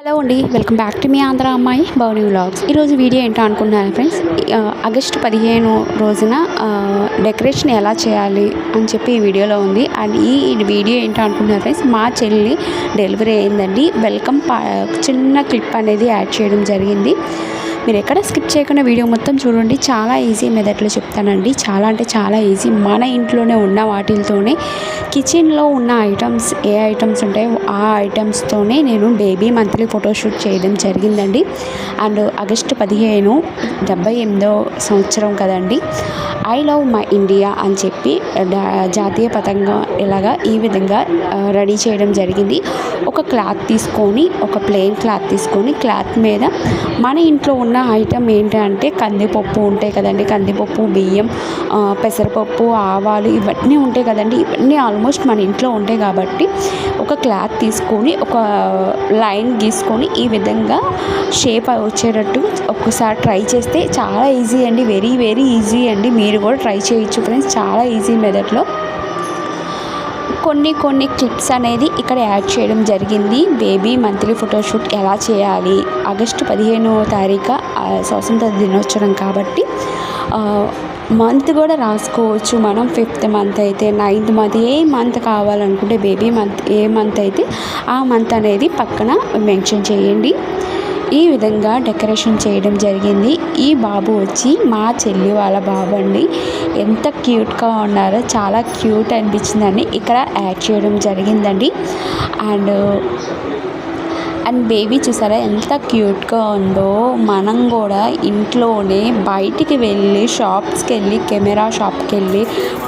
Hello అండి, welcome back to me Andhra అమ్మాయి Bhavani vlogs. ఈరోజు వీడియో ఏంటో అనుకుంటున్నాను ఫ్రెండ్స్. ఆగస్టు 15 రోజున డెకరేషన్ ఎలా చేయాలి అని చెప్పి ఈ వీడియోలో ఉంది. అండ్ ఈ వీడియో ఏంటో అనుకుంటున్నాను ఫ్రెండ్స్, మా చెల్లి డెలివరీ అయిందండి. వెల్కమ్ చిన్న క్లిప్ అనేది యాడ్ చేయడం జరిగింది. మీరు ఎక్కడ స్కిప్ చేయకుండా వీడియో మొత్తం చూడండి. చాలా ఈజీ మెథడ్లో చెప్తానండి. చాలా అంటే చాలా ఈజీ. మన ఇంట్లోనే ఉన్న వాటితోనే, కిచెన్లో ఉన్న ఐటమ్స్ ఏ ఐటమ్స్ ఉంటాయో ఆ ఐటమ్స్తోనే నేను బేబీ మంత్లీ ఫోటోషూట్ చేయడం జరిగిందండి. అండ్ ఆగస్టు 15 78వ సంవత్సరం కదండి. ఐ లవ్ మై ఇండియా అని చెప్పి జాతీయ పతంగా ఇలాగా ఈ విధంగా రెడీ చేయడం జరిగింది. ఒక క్లాత్ తీసుకొని, ఒక ప్లెయిన్ క్లాత్ తీసుకొని, క్లాత్ మీద మన ఇంట్లో ఉన్న ఐటమ్ ఏంటంటే కందిపప్పు ఉంటాయి కదండి. కందిపప్పు, బియ్యం, పెసరపప్పు, ఆవాలు ఇవన్నీ ఉంటాయి కదండి. ఇవన్నీ ఆల్మోస్ట్ మన ఇంట్లో ఉంటాయి కాబట్టి ఒక క్లాత్ తీసుకొని ఒక లైన్ గీసుకొని ఈ విధంగా షేప్ వచ్చేటట్టు ఒక్కసారి ట్రై చేస్తే చాలా ఈజీ అండి. వెరీ వెరీ ఈజీ అండి. మీరు కూడా ట్రై చేయొచ్చు ఫ్రెండ్స్. చాలా ఈజీ మెథడ్లో కొన్ని క్లిప్స్ అనేది ఇక్కడ యాడ్ చేయడం జరిగింది. బేబీ మంత్లీ ఫోటోషూట్ ఎలా చేయాలి, ఆగస్టు 15వ తారీఖు స్వాతంత్ర దినోత్సవం కాబట్టి మంత్ కూడా రాసుకోవచ్చు మనం. 5th మంత్ అయితే, 9th మంత్, ఏ మంత్ కావాలనుకుంటే బేబీ మంత్ ఏ మంత్ అయితే ఆ మంత్ అనేది పక్కన మెన్షన్ చేయండి. ఈ విధంగా డెకరేషన్ చేయడం జరిగింది. ఈ బాబు వచ్చి మా చెల్లి వాళ్ళ బాబు అండి. ఎంత క్యూట్గా ఉన్నారో, చాలా క్యూట్ అనిపించిందని ఇక్కడ యాడ్ చేయడం జరిగిందండి. అండ్ బేబీ చూసారా ఎంత క్యూట్గా ఉందో. మనం కూడా ఇంట్లోనే బయటికి వెళ్ళి షాప్స్కి వెళ్ళి, కెమెరా షాప్కి వెళ్ళి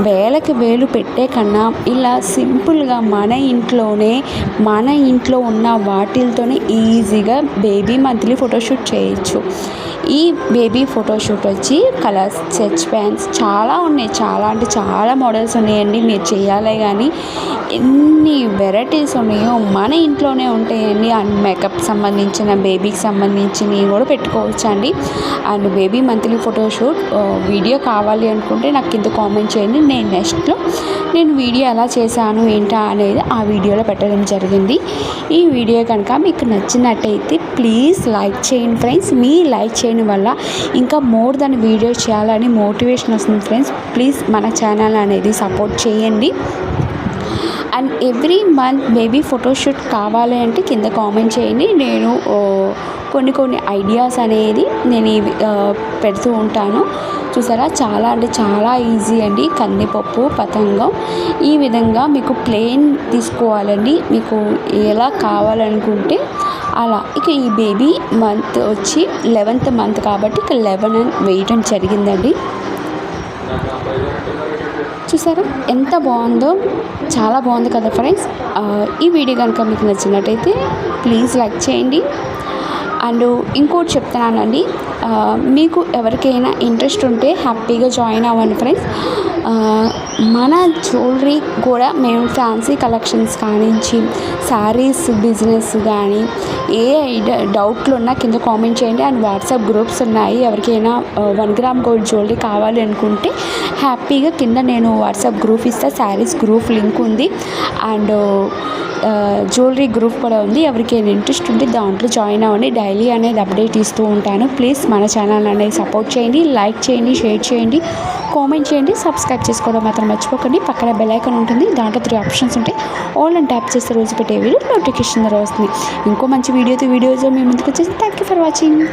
వేలకి వేలు పెట్టే కన్నా ఇలా సింపుల్గా మన ఇంట్లో ఉన్న వాటితోనే ఈజీగా బేబీ మంత్లీ ఫోటోషూట్ చేయొచ్చు. ఈ బేబీ ఫోటోషూట్ వచ్చి కలర్స్, స్కెచ్ పెన్స్ చాలా ఉన్నాయి. చాలా అంటే చాలా మోడల్స్ ఉన్నాయండి. మీరు చేయాలే కానీ ఎన్ని వెరైటీస్ ఉన్నాయో మన ఇంట్లోనే ఉంటాయండి. అండ్ మేకప్ సంబంధించిన, బేబీకి సంబంధించినవి కూడా పెట్టుకోవచ్చు అండి. And baby monthly photoshoot video కావాలి అనుకుంటే నాకు కింద కామెంట్ చేయండి. నేను నెక్స్ట్లో వీడియో ఎలా చేశాను ఏంటా అనేది ఆ వీడియోలో పెట్టడం జరిగింది. ఈ వీడియో కనుక మీకు నచ్చినట్టయితే ప్లీజ్ లైక్ చేయండి ఫ్రెండ్స్. మీ లైక్ చేయడం వల్ల ఇంకా మోర్ దాన్ వీడియో చేయాలని మోటివేషన్ వస్తుంది ఫ్రెండ్స్. ప్లీజ్ మన ఛానల్ అనేది సపోర్ట్ చేయండి. And every month baby photoshoot కావాలి అంటే కింద కామెంట్ చేయండి. నేను కొన్ని ఐడియాస్ అనేది నేను పెడుతూ ఉంటాను. చూసారా చాలా అంటే చాలా ఈజీ అండి. కందిపప్పు, పతంగం ఈ విధంగా మీకు ప్లెయిన్ తీసుకోవాలండి. మీకు ఎలా కావాలనుకుంటే అలా. ఇక ఈ బేబీ మంత్ వచ్చి 11th మంత్ కాబట్టి ఇక 11 అని వేయడం జరిగిందండి. చూసారా ఎంత బాగుందో, చాలా బాగుంది కదా ఫ్రెండ్స్. ఈ వీడియో కనుక మీకు నచ్చినట్టయితే ప్లీజ్ లైక్ చేయండి. అండ్ ఇంకోటి చెప్తున్నానండి, మీకు ఎవరికైనా ఇంట్రెస్ట్ ఉంటే హ్యాపీగా జాయిన్ అవ్వండి ఫ్రెండ్స్. మన జ్యువెలరీ కూడా మేము ఫ్యాన్సీ కలెక్షన్స్ కానించి శారీస్ బిజినెస్ కానీ ఏ డౌట్లు ఉన్నా కింద కామెంట్ చేయండి. అండ్ వాట్సాప్ గ్రూప్స్ ఉన్నాయి. ఎవరికైనా 1 గ్రామ్ గోల్డ్ జ్యువెలరీ కావాలి అనుకుంటే హ్యాపీగా కింద నేను వాట్సాప్ గ్రూప్ ఇస్తా. శారీస్ గ్రూప్ లింక్ ఉంది. అండ్ జ్యువెలరీ గ్రూప్ కూడా ఉంది. ఎవరికైనా ఇంట్రెస్ట్ ఉంటే దాంట్లో జాయిన్ అవ్వండి. డైలీ అనేది అప్డేట్ ఇస్తూ ఉంటాను. ప్లీజ్ మన ఛానల్ అనేది సపోర్ట్ చేయండి. లైక్ చేయండి, షేర్ చేయండి, కామెంట్ చేయండి. సబ్స్క్రైబ్ చేసుకోవడం మాత్రం మర్చిపోకండి. పక్కన బెల్ ఐకాన్ ఉంటుంది. దాంట్లో 3 ఆప్షన్స్ ఉంటాయి. ఆల్ అని ట్యాప్ చేస్తే రోజు పెట్టే వీడియో నోటిఫికేషన్ వస్తుంది. ఇంకో మంచి వీడియోస్ మీ ముందుకు వచ్చేసి థ్యాంక్ యూ ఫర్ వాచింగ్.